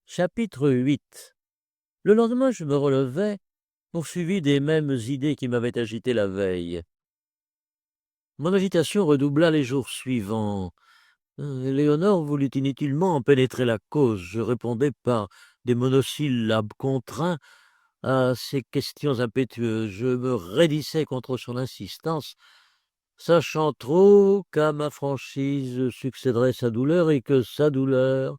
Chapitre 8. Le lendemain, je me relevai, poursuivi des mêmes idées qui m'avaient agité la veille. Mon agitation redoubla les jours suivants. Léonore voulut inutilement en pénétrer la cause. Je répondais par des monosyllabes contraints à ses questions impétueuses. Je me raidissais contre son insistance, sachant trop qu'à ma franchise succéderait sa douleur et que sa douleur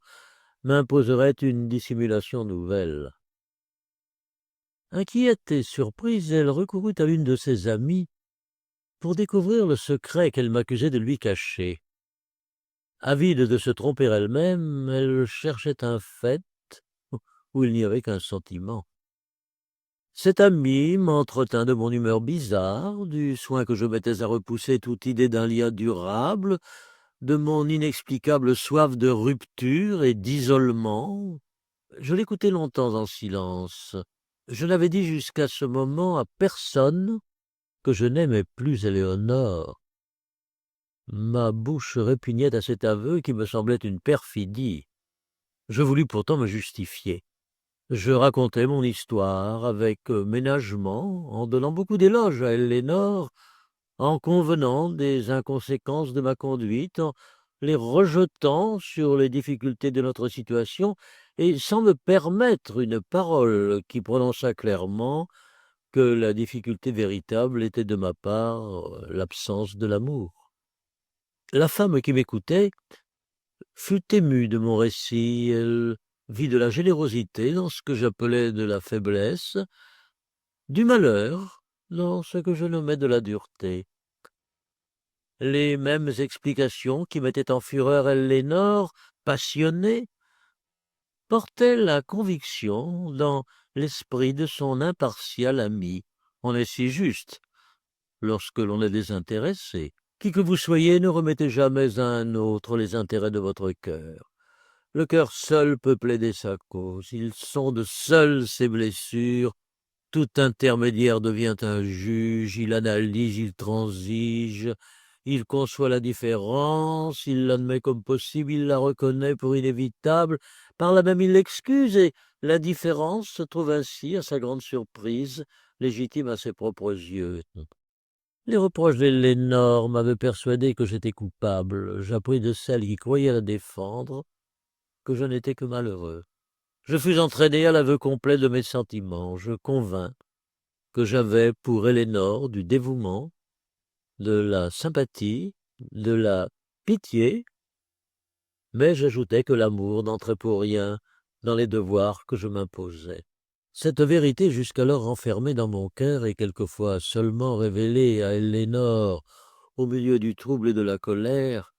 m'imposerait une dissimulation nouvelle. Inquiète et surprise, elle recourut à l'une de ses amies pour découvrir le secret qu'elle m'accusait de lui cacher. Avide de se tromper elle-même, elle cherchait un fait où il n'y avait qu'un sentiment. Cette amie m'entretint de mon humeur bizarre, du soin que je mettais à repousser toute idée d'un lien durable, de mon inexplicable soif de rupture et d'isolement. Je l'écoutai longtemps en silence. Je n'avais dit jusqu'à ce moment à personne que je n'aimais plus Éléonore. Ma bouche répugnait à cet aveu qui me semblait une perfidie. Je voulus pourtant me justifier. Je racontai mon histoire avec ménagement, en donnant beaucoup d'éloges à Ellénore, en convenant des inconséquences de ma conduite, en les rejetant sur les difficultés de notre situation, et sans me permettre une parole qui prononça clairement que la difficulté véritable était de ma part l'absence de l'amour. La femme qui m'écoutait fut émue de mon récit. Elle vit de la générosité dans ce que j'appelais de la faiblesse, du malheur dans ce que je nommais de la dureté. Les mêmes explications qui mettaient en fureur Ellénore, passionnée, portaient la conviction dans l'esprit de son impartial ami. On est si juste lorsque l'on est désintéressé. Qui que vous soyez, ne remettez jamais à un autre les intérêts de votre cœur. Le cœur seul peut plaider sa cause. Il sonde seul ses blessures. Tout intermédiaire devient un juge. Il analyse, il transige. Il conçoit la différence. Il l'admet comme possible. Il la reconnaît pour inévitable. Par là même, il l'excuse. Et la différence se trouve ainsi, à sa grande surprise, légitime à ses propres yeux. Les reproches d'Elénore m'avaient persuadé que j'étais coupable. J'appris de celle qui croyait la défendre que je n'étais que malheureux. Je fus entraîné à l'aveu complet de mes sentiments. Je convins que j'avais pour Élénore du dévouement, de la sympathie, de la pitié, mais j'ajoutai que l'amour n'entrait pour rien dans les devoirs que je m'imposais. Cette vérité jusqu'alors renfermée dans mon cœur et quelquefois seulement révélée à Élénore au milieu du trouble et de la colère,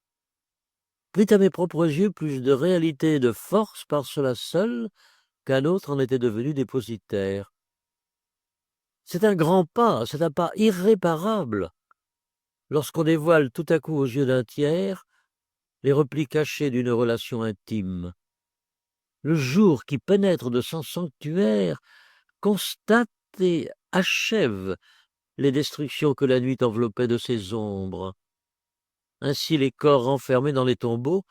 prit à mes propres yeux plus de réalité et de force par cela seul qu'un autre en était devenu dépositaire. C'est un grand pas, c'est un pas irréparable, lorsqu'on dévoile tout à coup aux yeux d'un tiers les replis cachés d'une relation intime. Le jour qui pénètre de son sanctuaire constate et achève les destructions que la nuit enveloppait de ses ombres. Ainsi les corps renfermés dans les tombeaux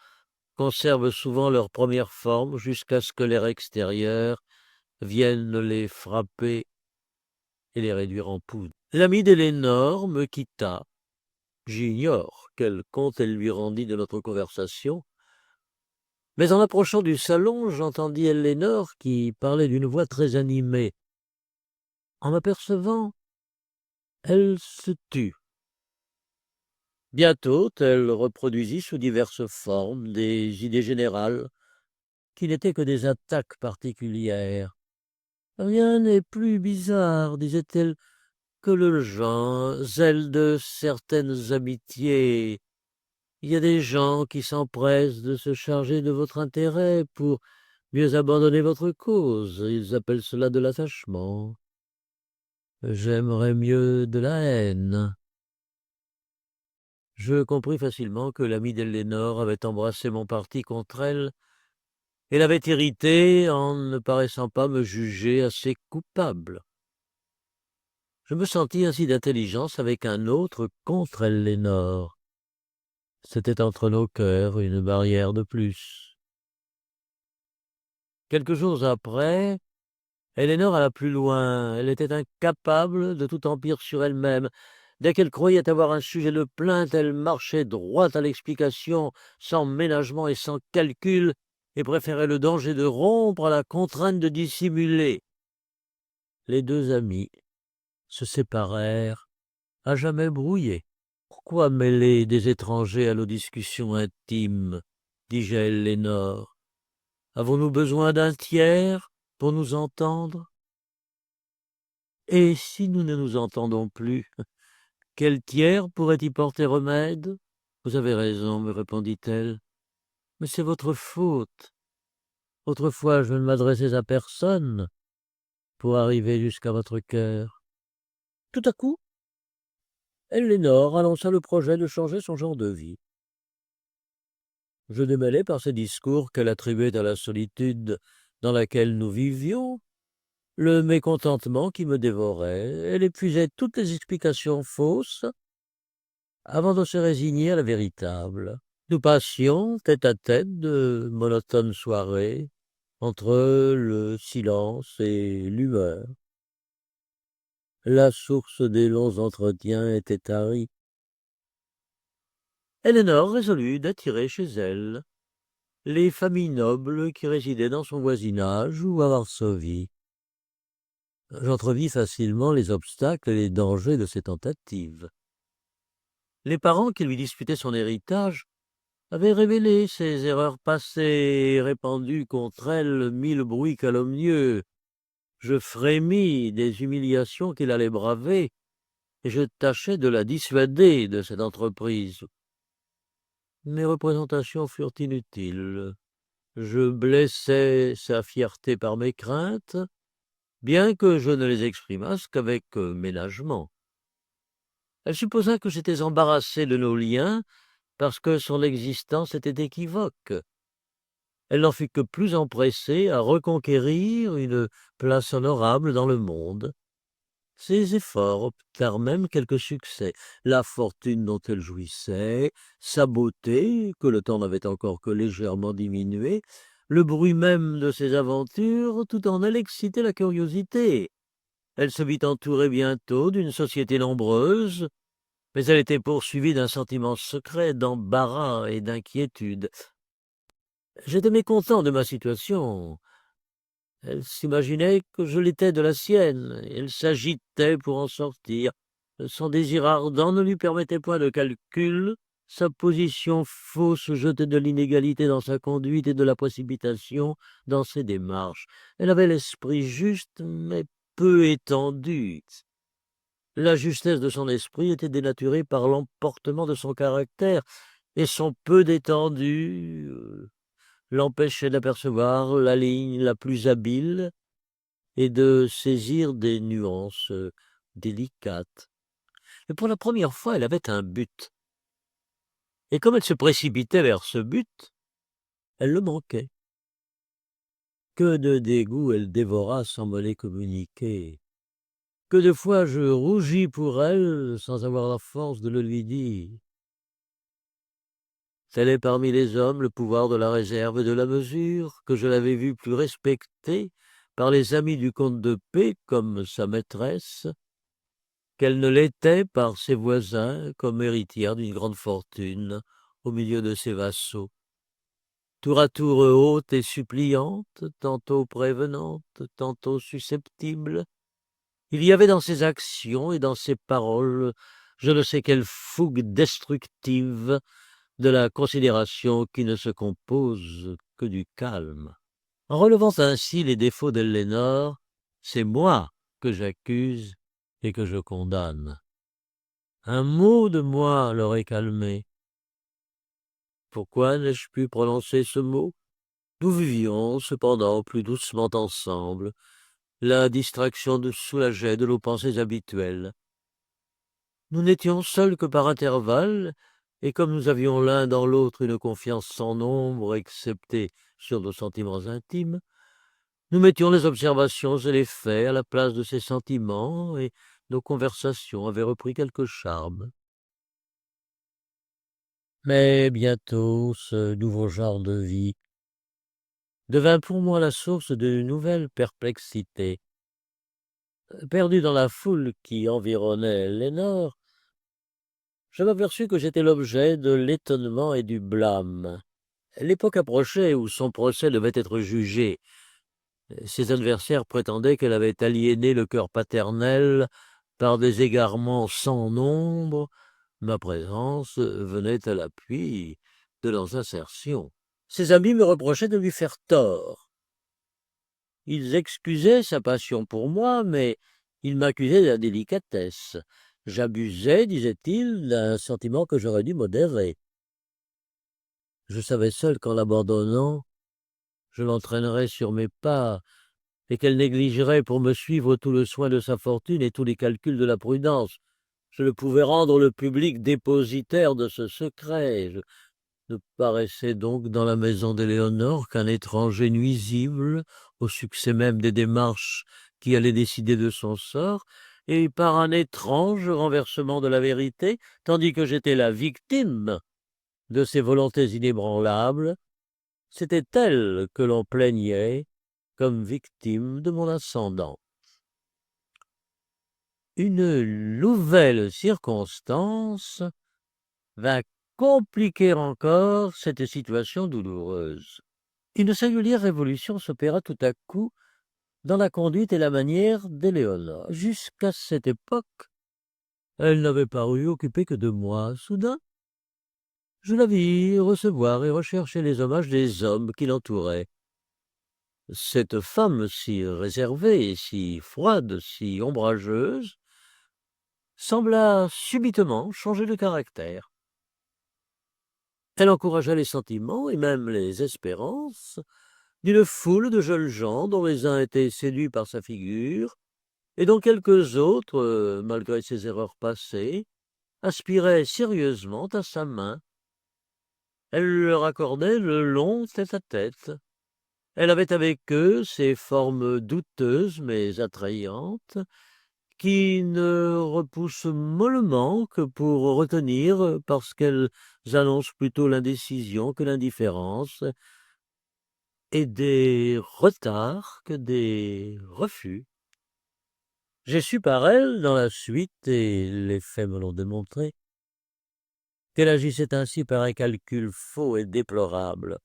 conservent souvent leur première forme jusqu'à ce que l'air extérieur vienne les frapper et les réduire en poudre. L'ami d'Élénore me quitta. J'ignore quel compte elle lui rendit de notre conversation, mais en approchant du salon, j'entendis Ellénore qui parlait d'une voix très animée. En m'apercevant, elle se tut. Bientôt, elle reproduisit sous diverses formes des idées générales qui n'étaient que des attaques particulières. Rien n'est plus bizarre, disait-elle, que le zèle de certaines amitiés. Il y a des gens qui s'empressent de se charger de votre intérêt pour mieux abandonner votre cause. Ils appellent cela de l'attachement. J'aimerais mieux de la haine. Je compris facilement que l'ami d'Ellénore avait embrassé mon parti contre elle et l'avait irritée en ne paraissant pas me juger assez coupable. Je me sentis ainsi d'intelligence avec un autre contre Ellénore. C'était entre nos cœurs une barrière de plus. Quelques jours après, Elénore alla plus loin. Elle était incapable de tout empire sur elle-même. Dès qu'elle croyait avoir un sujet de plainte, elle marchait droit à l'explication, sans ménagement et sans calcul, et préférait le danger de rompre à la contrainte de dissimuler. Les deux amis se séparèrent, à jamais brouillés. Pourquoi mêler des étrangers à nos discussions intimes, dis-je à Elénore. Avons-nous besoin d'un tiers pour nous entendre? Et si nous ne nous entendons plus, quel tiers pourrait y porter remède? Vous avez raison, me répondit-elle, mais c'est votre faute. Autrefois, je ne m'adressais à personne pour arriver jusqu'à votre cœur. Tout à coup, Elénore annonça le projet de changer son genre de vie. Je démêlais par ses discours qu'elle attribuait à la solitude dans laquelle nous vivions le mécontentement qui me dévorait. Elle épuisait toutes les explications fausses avant de se résigner à la véritable. Nous passions tête à tête de monotones soirées entre le silence et l'humeur. La source des longs entretiens était tarie. Elénore résolut d'attirer chez elle les familles nobles qui résidaient dans son voisinage ou à Varsovie. J'entrevis facilement les obstacles et les dangers de ces tentatives. Les parents qui lui disputaient son héritage avaient révélé ses erreurs passées et répandu contre elle 1000 bruits calomnieux. Je frémis des humiliations qu'il allait braver, et je tâchai de la dissuader de cette entreprise. Mes représentations furent inutiles. Je blessais sa fierté par mes craintes, bien que je ne les exprimasse qu'avec ménagement. Elle supposa que j'étais embarrassé de nos liens parce que son existence était équivoque. Elle n'en fut que plus empressée à reconquérir une place honorable dans le monde. Ses efforts obtinrent même quelques succès. La fortune dont elle jouissait, sa beauté, que le temps n'avait encore que légèrement diminuée, le bruit même de ses aventures, tout en elle excitait la curiosité. Elle se vit entourée bientôt d'une société nombreuse, mais elle était poursuivie d'un sentiment secret d'embarras et d'inquiétude. J'étais mécontent de ma situation. Elle s'imaginait que je l'étais de la sienne, et elle s'agitait pour en sortir. Son désir ardent ne lui permettait point de calcul, sa position fausse jetait de l'inégalité dans sa conduite et de la précipitation dans ses démarches. Elle avait l'esprit juste, mais peu étendu. La justesse de son esprit était dénaturée par l'emportement de son caractère, et son peu d'étendue l'empêchait d'apercevoir la ligne la plus habile et de saisir des nuances délicates. Mais pour la première fois, elle avait un but. Et comme elle se précipitait vers ce but, elle le manquait. Que de dégoût elle dévora sans me les communiquer. Que de fois je rougis pour elle sans avoir la force de le lui dire. Tel est parmi les hommes le pouvoir de la réserve et de la mesure, que je l'avais vue plus respectée par les amis du comte de P comme sa maîtresse, qu'elle ne l'était par ses voisins comme héritière d'une grande fortune au milieu de ses vassaux. Tour à tour haute et suppliante, tantôt prévenante, tantôt susceptible, il y avait dans ses actions et dans ses paroles je ne sais quelle fougue destructive de la considération qui ne se compose que du calme. En relevant ainsi les défauts d'Ellénore, c'est moi que j'accuse et que je condamne. Un mot de moi l'aurait calmé. Pourquoi n'ai-je pu prononcer ce mot? Nous vivions cependant plus doucement ensemble. La distraction nous soulageait de nos pensées habituelles. Nous n'étions seuls que par intervalles, et comme nous avions l'un dans l'autre une confiance sans nombre, excepté sur nos sentiments intimes, nous mettions les observations et les faits à la place de ces sentiments, et nos conversations avaient repris quelque charme. Mais bientôt ce nouveau genre de vie devint pour moi la source de nouvelles perplexités. Perdu dans la foule qui environnait Lénore, je m'aperçus que j'étais l'objet de l'étonnement et du blâme. L'époque approchait où son procès devait être jugé. Ses adversaires prétendaient qu'elle avait aliéné le cœur paternel par des égarements sans nombre. Ma présence venait à l'appui de leurs assertions. Ses amis me reprochaient de lui faire tort. Ils excusaient sa passion pour moi, mais ils m'accusaient d'indélicatesse. J'abusais, disaient-ils, d'un sentiment que j'aurais dû modérer. Je savais seul qu'en l'abandonnant, je l'entraînerais sur mes pas, et qu'elle négligerait pour me suivre tout le soin de sa fortune et tous les calculs de la prudence. Je ne pouvais rendre le public dépositaire de ce secret. Je ne paraissais donc dans la maison d'Éléonore qu'un étranger nuisible au succès même des démarches qui allaient décider de son sort, et par un étrange renversement de la vérité, tandis que j'étais la victime de ses volontés inébranlables, c'était elle que l'on plaignait comme victime de mon ascendant. Une nouvelle circonstance vint compliquer encore cette situation douloureuse. Une singulière révolution s'opéra tout à coup dans la conduite et la manière d'Éléonore. Jusqu'à cette époque, elle n'avait paru occupée que de moi. Soudain, je la vis recevoir et rechercher les hommages des hommes qui l'entouraient. Cette femme si réservée, si froide, si ombrageuse, sembla subitement changer de caractère. Elle encouragea les sentiments et même les espérances d'une foule de jeunes gens dont les uns étaient séduits par sa figure et dont quelques autres, malgré ses erreurs passées, aspiraient sérieusement à sa main. Elle leur accordait le long tête-à-tête. Elle avait avec eux ces formes douteuses mais attrayantes, qui ne repoussent mollement que pour retenir, parce qu'elles annoncent plutôt l'indécision que l'indifférence, et des retards que des refus. J'ai su par elle, dans la suite, et les faits me l'ont démontré, qu'elle agissait ainsi par un calcul faux et déplorable.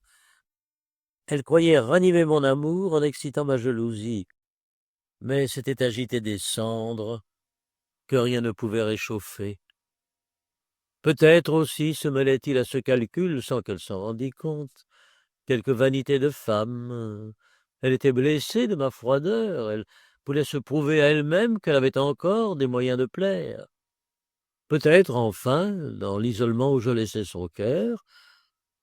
Elle croyait ranimer mon amour en excitant ma jalousie, mais c'était agiter des cendres que rien ne pouvait réchauffer. Peut-être aussi se mêlait-il à ce calcul, sans qu'elle s'en rendît compte, quelque vanité de femme. Elle était blessée de ma froideur, elle voulait se prouver à elle-même qu'elle avait encore des moyens de plaire. Peut-être, enfin, dans l'isolement où je laissais son cœur,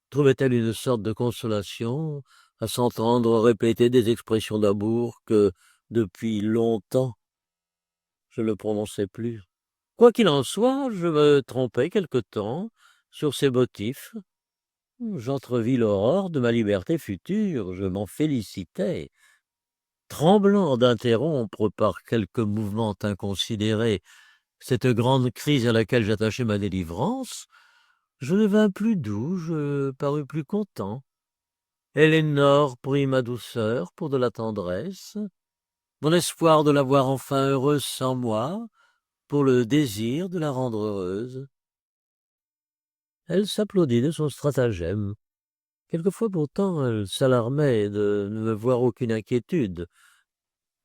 trouvait-elle une sorte de consolation à s'entendre répéter des expressions d'amour que, depuis longtemps, je ne prononçais plus. Quoi qu'il en soit, je me trompais quelque temps sur ces motifs. J'entrevis l'aurore de ma liberté future, je m'en félicitais. Tremblant d'interrompre par quelque mouvement inconsidéré cette grande crise à laquelle j'attachais ma délivrance, je devins plus doux, je parus plus content. Éléonore prit ma douceur pour de la tendresse, mon espoir de la voir enfin heureuse sans moi, pour le désir de la rendre heureuse. Elle s'applaudit de son stratagème. Quelquefois pourtant elle s'alarmait de ne me voir aucune inquiétude.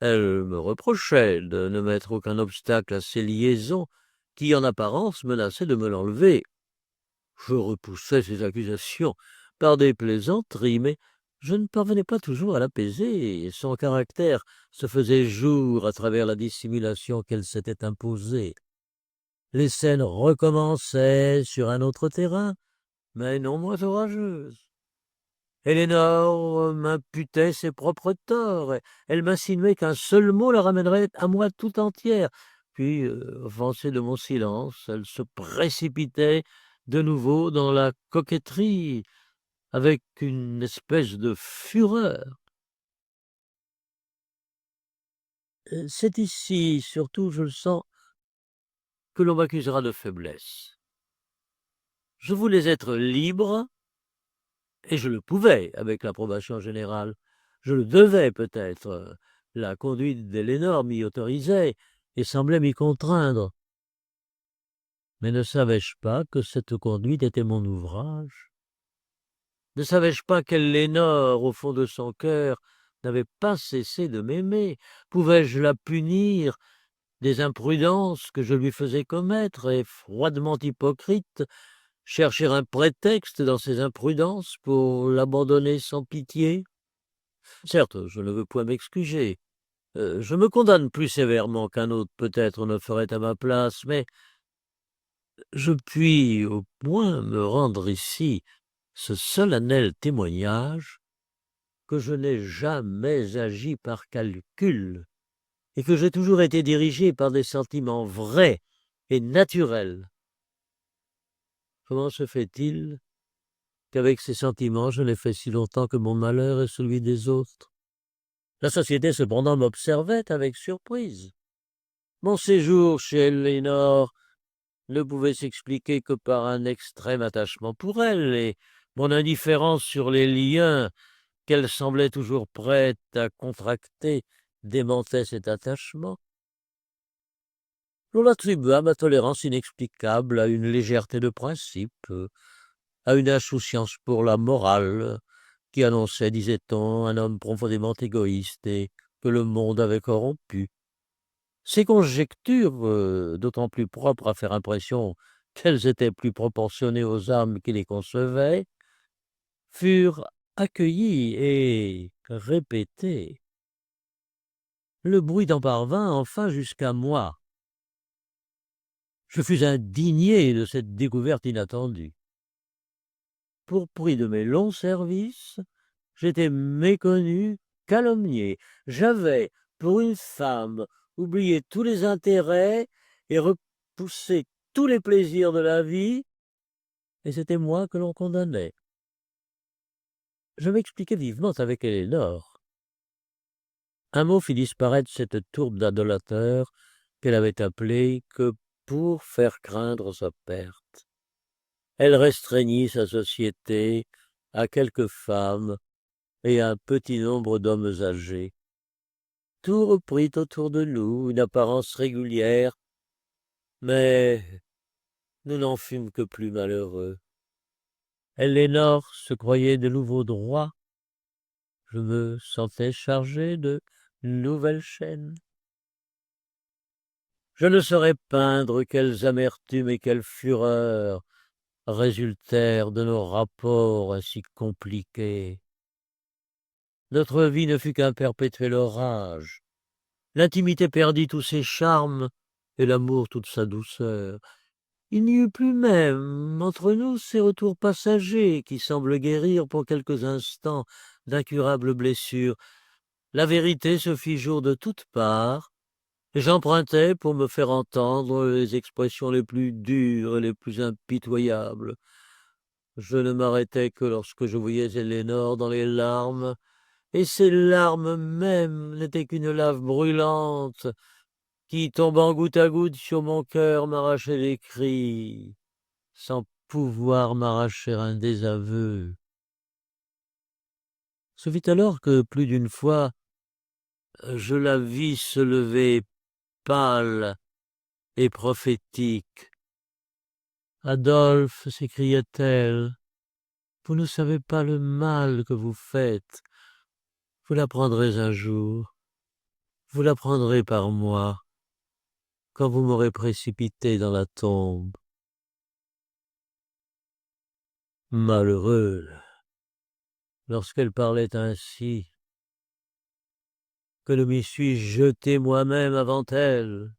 Elle me reprochait de ne mettre aucun obstacle à ces liaisons qui, en apparence, menaçaient de me l'enlever. Je repoussais ces accusations par des plaisanteries, mais je ne parvenais pas toujours à l'apaiser, et son caractère se faisait jour à travers la dissimulation qu'elle s'était imposée. Les scènes recommençaient sur un autre terrain, mais non moins orageuses. Éléonore m'imputait ses propres torts, elle m'insinuait qu'un seul mot la ramènerait à moi tout entière. Puis, offensée de mon silence, elle se précipitait de nouveau dans la coquetterie, avec une espèce de fureur. C'est ici, surtout, je le sens, que l'on m'accusera de faiblesse. Je voulais être libre, et je le pouvais avec l'approbation générale. Je le devais peut-être, la conduite d'Elénore m'y autorisait et semblait m'y contraindre. Mais ne savais-je pas que cette conduite était mon ouvrage? Ne savais-je pas qu'Elénore, au fond de son cœur, n'avait pas cessé de m'aimer? Pouvais-je la punir des imprudences que je lui faisais commettre et, froidement hypocrite, chercher un prétexte dans ces imprudences pour l'abandonner sans pitié? Certes, je ne veux point m'excuser. Je me condamne plus sévèrement qu'un autre peut-être ne ferait à ma place, mais je puis au moins me rendre ici ce solennel témoignage que je n'ai jamais agi par calcul et que j'ai toujours été dirigé par des sentiments vrais et naturels. Comment se fait-il qu'avec ces sentiments je n'ai fait si longtemps que mon malheur est celui des autres? La société cependant m'observait avec surprise. Mon séjour chez Elénore ne pouvait s'expliquer que par un extrême attachement pour elle, et mon indifférence sur les liens qu'elle semblait toujours prête à contracter démentait cet attachement. L'on attribua ma tolérance inexplicable à une légèreté de principe, à une insouciance pour la morale, qui annonçait, disait-on, un homme profondément égoïste et que le monde avait corrompu. Ces conjectures, d'autant plus propres à faire impression qu'elles étaient plus proportionnées aux âmes qui les concevaient, furent accueillies et répétées. Le bruit en parvint enfin jusqu'à moi. Je fus indigné de cette découverte inattendue. Pour prix de mes longs services, j'étais méconnu, calomnié. J'avais, pour une femme, oublié tous les intérêts et repoussé tous les plaisirs de la vie, et c'était moi que l'on condamnait. Je m'expliquai vivement avec Elénore. Un mot fit disparaître cette tourbe d'adolateurs qu'elle avait appelée que pour faire craindre sa perte. Elle restreignit sa société à quelques femmes et à un petit nombre d'hommes âgés. Tout reprit autour de nous une apparence régulière, mais nous n'en fûmes que plus malheureux. Elénore se croyait de nouveaux droits, je me sentais chargé de nouvelles chaînes. Je ne saurais peindre quelles amertumes et quelles fureurs résultèrent de nos rapports ainsi compliqués. Notre vie ne fut qu'un perpétuel orage. L'intimité perdit tous ses charmes et l'amour toute sa douceur. Il n'y eut plus même entre nous ces retours passagers qui semblent guérir pour quelques instants d'incurables blessures. La vérité se fit jour de toutes parts, et j'empruntai pour me faire entendre les expressions les plus dures et les plus impitoyables. Je ne m'arrêtais que lorsque je voyais Elénore dans les larmes, et ces larmes mêmes n'étaient qu'une lave brûlante qui, tombant goutte à goutte sur mon cœur, m'arrachait des cris, sans pouvoir m'arracher un désaveu. Ce fut alors que, plus d'une fois, je la vis se lever pâle et prophétique. «Adolphe», s'écria-t-elle, «vous ne savez pas le mal que vous faites. Vous l'apprendrez un jour. Vous l'apprendrez par moi, quand vous m'aurez précipité dans la tombe.» Malheureuse, lorsqu'elle parlait ainsi, que ne m'y suis jeté moi-même avant elle.